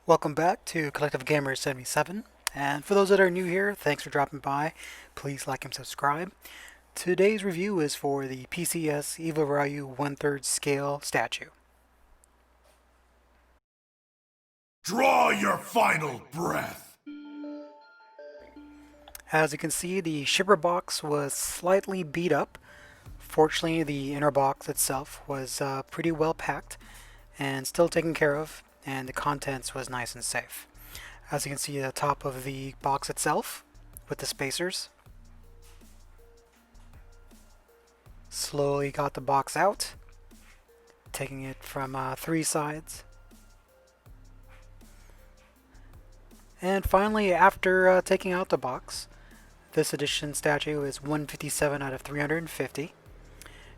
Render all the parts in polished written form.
Welcome back to Collective Gamer 77, and for those that are new here, thanks for dropping by. Please like and subscribe. Today's review is for the PCS Evil Ryu 1/3 scale statue. Draw your final breath! As you can see, the shipper box was slightly beat up. Fortunately, the inner box itself was pretty well packed and still taken care of, and the contents was nice and safe. As you can see, the top of the box itself with the spacers. Slowly got the box out, taking it from three sides. And finally, after taking out the box, this edition statue is 157 out of 350.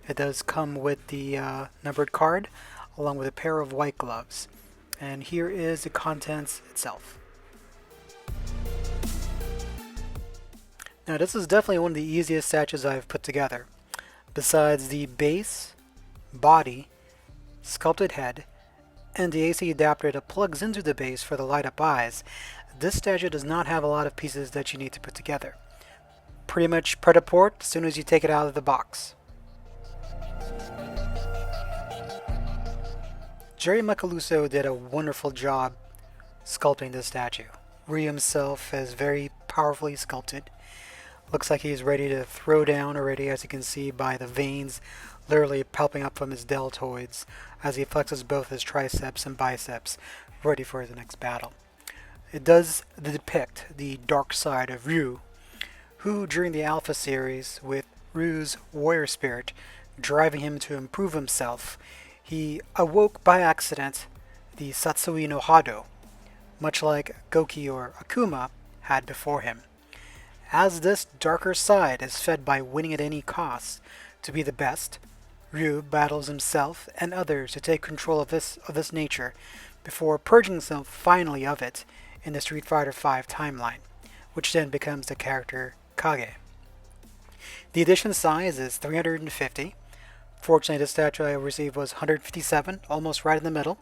It does come with the numbered card, along with a pair of white gloves. And here is the contents itself. Now this is definitely one of the easiest statues I've put together. Besides the base, body, sculpted head, and the AC adapter that plugs into the base for the light up eyes, this statue does not have a lot of pieces that you need to put together. Pretty much pret-a-port as soon as you take it out of the box. Jerry Macaluso did a wonderful job sculpting this statue. Ryu himself is very powerfully sculpted. Looks like he's ready to throw down already, as you can see by the veins literally popping up from his deltoids as he flexes both his triceps and biceps, ready for the next battle. It does depict the dark side of Ryu, who during the Alpha series, with Ryu's warrior spirit driving him to improve himself, he awoke by accident the Satsui no Hado, much like Goki or Akuma had before him. As this darker side is fed by winning at any cost to be the best, Ryu battles himself and others to take control of this nature before purging himself finally of it in the Street Fighter V timeline, which then becomes the character Kage. The edition size is 350. Fortunately, the statue I received was 157, almost right in the middle.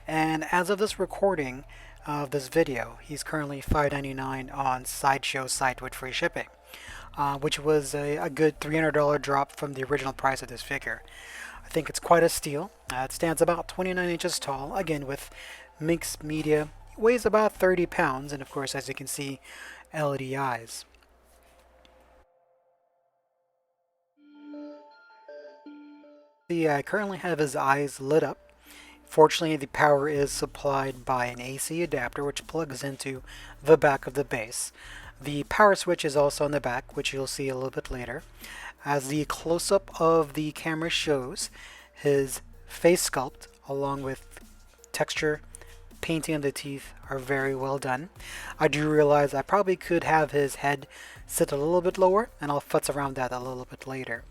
And as of this recording of this video, he's currently $5.99 on Sideshow site with free shipping, which was a good $300 drop from the original price of this figure. I think it's quite a steal. It stands about 29 inches tall, again with mixed media, weighs about 30 pounds, and of course, as you can see, LED eyes. I currently have his eyes lit up. Fortunately, the power is supplied by an AC adapter which plugs into the back of the base. The power switch is also on the back, which you'll see a little bit later. As the close-up of the camera shows, his face sculpt along with texture, painting of the teeth are very well done. I do realize I probably could have his head sit a little bit lower, and I'll futz around that a little bit later.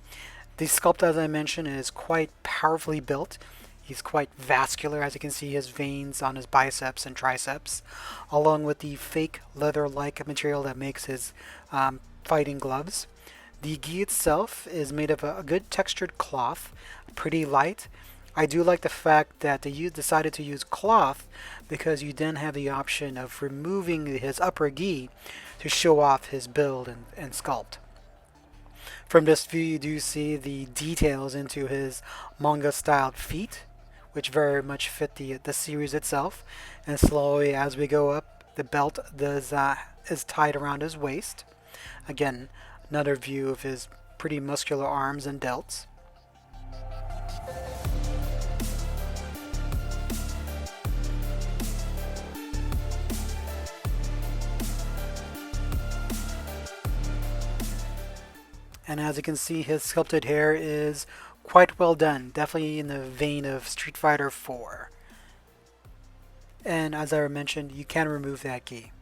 The sculpt, as I mentioned, is quite powerfully built. He's quite vascular, as you can see his veins on his biceps and triceps, along with the fake leather-like material that makes his fighting gloves. The gi itself is made of a good textured cloth, pretty light. I do like the fact that they decided to use cloth because you then have the option of removing his upper gi to show off his build and sculpt. From this view, you do see the details into his manga-styled feet, which very much fit the series itself. And slowly, as we go up, the belt is tied around his waist. Again, another view of his pretty muscular arms and delts. And as you can see, his sculpted hair is quite well done, definitely in the vein of Street Fighter 4. And as I mentioned, you can remove that gi.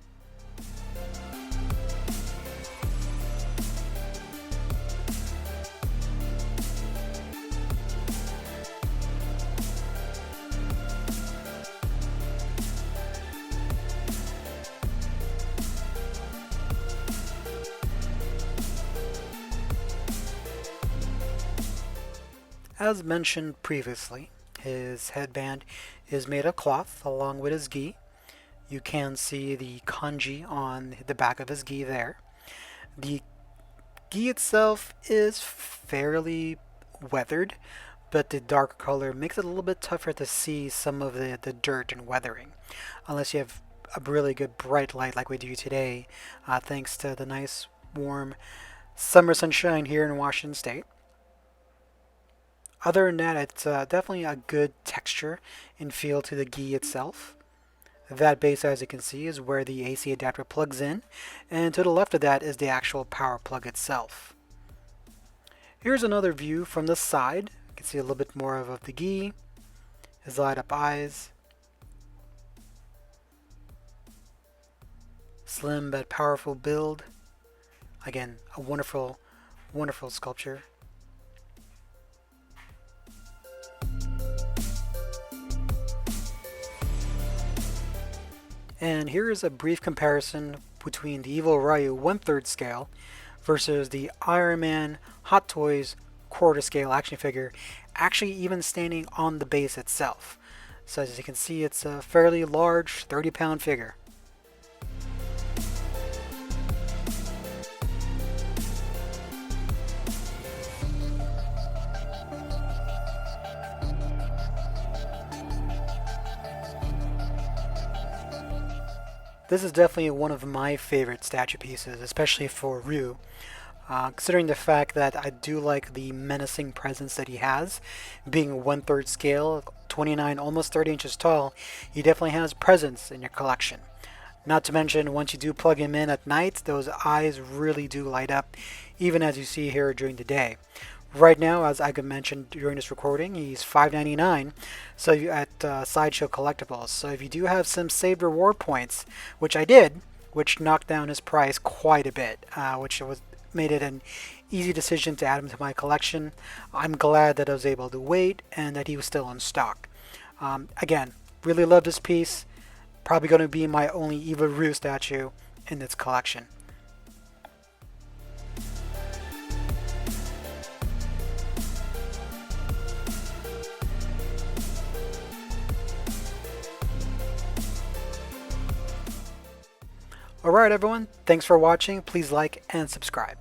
As mentioned previously, his headband is made of cloth along with his gi. You can see the kanji on the back of his gi there. The gi itself is fairly weathered, but the dark color makes it a little bit tougher to see some of the dirt and weathering, unless you have a really good bright light like we do today, thanks to the nice warm summer sunshine here in Washington State. Other than that, it's definitely a good texture and feel to the gi itself. That base, as you can see, is where the AC adapter plugs in, and to the left of that is the actual power plug itself. Here's another view from the side. You can see a little bit more of the gi, his light up eyes. Slim but powerful build. Again, a wonderful, wonderful sculpture. And here is a brief comparison between the Evil Ryu 1/3 scale versus the Iron Man Hot Toys quarter scale action figure, actually even standing on the base itself. So as you can see, it's a fairly large 30-pound figure. This is definitely one of my favorite statue pieces, especially for Ryu. Considering the fact that I do like the menacing presence that he has, being 1/3 scale, 29, almost 30 inches tall, he definitely has presence in your collection. Not to mention, once you do plug him in at night, those eyes really do light up, even as you see here during the day. Right now, as I mentioned during this recording, he's $5.99 so at Sideshow Collectibles. So if you do have some saved reward points, which I did, which knocked down his price quite a bit, which made it an easy decision to add him to my collection. I'm glad that I was able to wait and that he was still in stock. Again, really love this piece. Probably going to be my only Evil Ryu statue in this collection. Alright everyone, thanks for watching. Please like and subscribe.